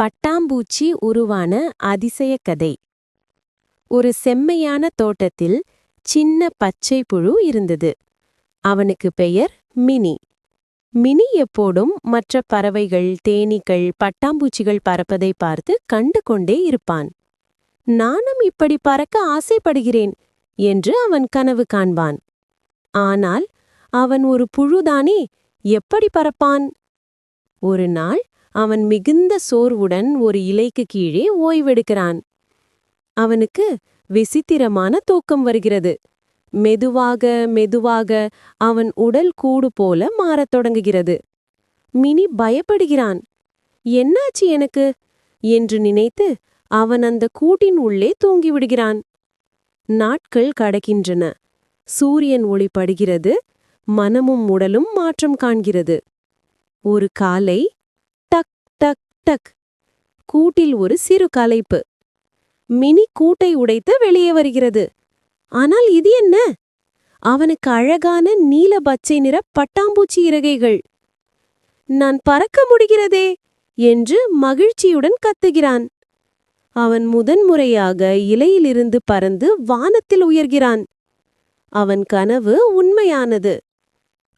பட்டாம்பூச்சி உருவான அதிசய கதை. ஒரு செம்மையான தோட்டத்தில் சின்ன பச்சை புழு இருந்தது. அவனுக்கு பெயர் மினி. மினி எப்போதும் மற்ற பறவைகள், தேனீக்கள், பட்டாம்பூச்சிகள் பறப்பதை பார்த்து கண்டு கொண்டே இருப்பான். நானும் இப்படி பறக்க ஆசைப்படுகிறேன் என்று அவன் கனவு காண்பான். ஆனால் அவன் ஒரு புழுதானே, எப்படி பறப்பான்? ஒரு நாள் அவன் மிகுந்த சோர்வுடன் ஒரு இலைக்கு கீழே ஓய்வெடுக்கிறான். அவனுக்கு விசித்திரமான தூக்கம் வருகிறது. மெதுவாக மெதுவாக அவன் உடல் கூடு போல மாறத் தொடங்குகிறது. மினி பயப்படுகிறான். என்னாச்சு எனக்கு என்று நினைத்து அவன் அந்த கூட்டின் உள்ளே தூங்கிவிடுகிறான். நாட்கள் கடக்கின்றன. சூரியன் ஒளி படுகிறது. மனமும் உடலும் மாற்றம் காண்கிறது. ஒரு காலை, டக் டக் டக், கூட்டில் ஒரு சிறு கலைப்பு. மினி கூட்டை உடைத்து வெளியே வருகிறது. ஆனால் இது என்ன? அவனுக்கு அழகான நீல பச்சை நிற பட்டாம்பூச்சி இறகைகள். நான் பறக்க முடிகிறதே என்று மகிழ்ச்சியுடன் கத்துகிறான். அவன் முதன்முறையாக இலையிலிருந்து பறந்து வானத்தில் உயர்கிறான். அவன் கனவு உண்மையானது.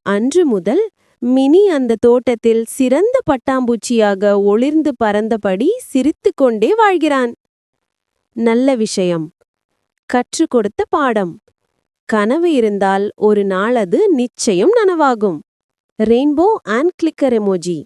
அன்று முதல் மினி அந்த தோட்டத்தில் சிறந்த பட்டாம்பூச்சியாக ஒளிர்ந்து பறந்தபடி சிரித்துக்கொண்டே வாழ்கிறான். நல்ல விஷயம். கற்றுக் கொடுத்த பாடம். கனவு இருந்தால் ஒரு நாள் அது நிச்சயம் நனவாகும். Rainbow and clicker emoji.